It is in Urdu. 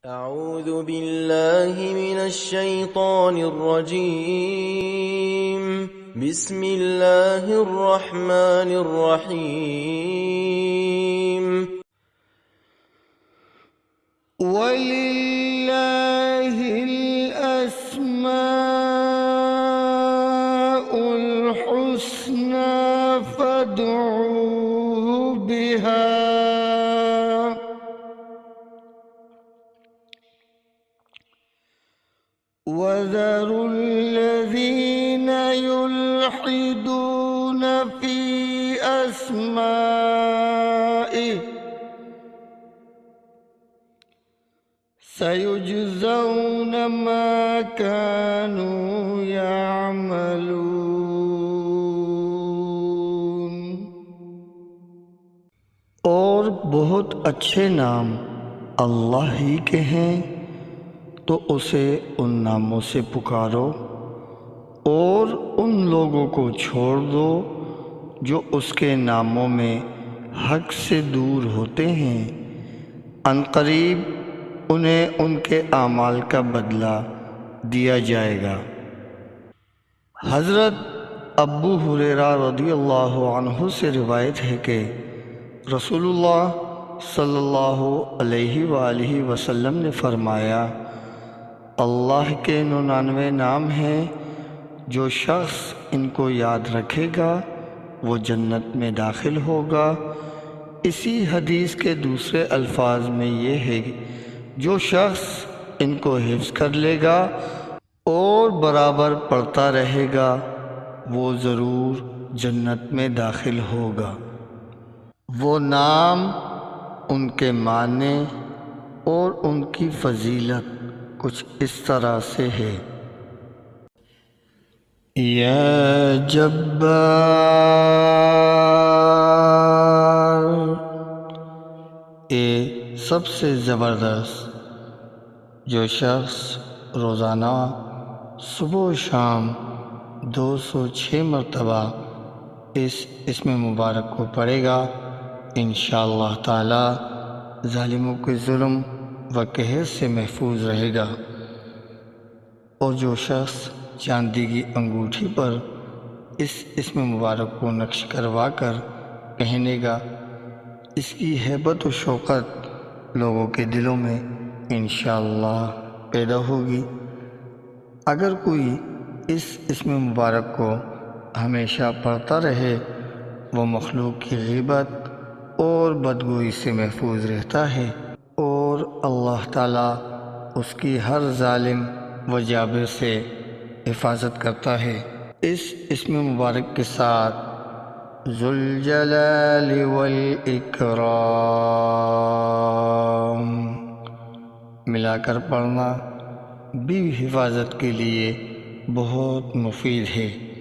أعوذ بالله من الشيطان الرجيم. بسم الله الرحمن الرحيم. وَلِلَّهِ الْأَسْمَاءُ الْحُسْنَى فَادْعُوهُ بِهَا وَذَرُوا الَّذِينَ يُلْحِدُونَ فِي أَسْمَائِهِ سَيُجْزَوْنَ مَا كَانُوا يَعْمَلُونَ۔ اور بہت اچھے نام اللہ ہی کے ہیں، تو اسے ان ناموں سے پکارو، اور ان لوگوں کو چھوڑ دو جو اس کے ناموں میں حق سے دور ہوتے ہیں۔ عنقریب انہیں ان کے اعمال کا بدلہ دیا جائے گا۔ حضرت ابو ہریرہ رضی اللہ عنہ سے روایت ہے کہ رسول اللہ صلی اللہ علیہ وآلہ وسلم نے فرمایا، اللہ کے 99 نام ہیں، جو شخص ان کو یاد رکھے گا وہ جنت میں داخل ہوگا۔ اسی حدیث کے دوسرے الفاظ میں یہ ہے، جو شخص ان کو حفظ کر لے گا اور برابر پڑھتا رہے گا وہ ضرور جنت میں داخل ہوگا۔ وہ نام، ان کے معنی اور ان کی فضیلت کچھ اس طرح سے ہے: یا جبار، اے سب سے زبردست۔ جو شخص روزانہ صبح و شام 206 مرتبہ اس اسم مبارک کو پڑھے گا، انشاءاللہ تعالی ظالموں کے ظلم و قہر سے محفوظ رہے گا۔ اور جو شخص چاندی کی انگوٹھی پر اس اسم مبارک کو نقش کروا کر پہنے گا، اس کی ہیبت و شوقت لوگوں کے دلوں میں انشاءاللہ پیدا ہوگی۔ اگر کوئی اس اسم مبارک کو ہمیشہ پڑھتا رہے، وہ مخلوق کی غیبت اور بدگوئی سے محفوظ رہتا ہے، اور اللہ تعالیٰ اس کی ہر ظالم و جابر سے حفاظت کرتا ہے۔ اس اسم مبارک کے ساتھ ذوالجلال والاکرام ملا کر پڑھنا بھی حفاظت کے لیے بہت مفید ہے۔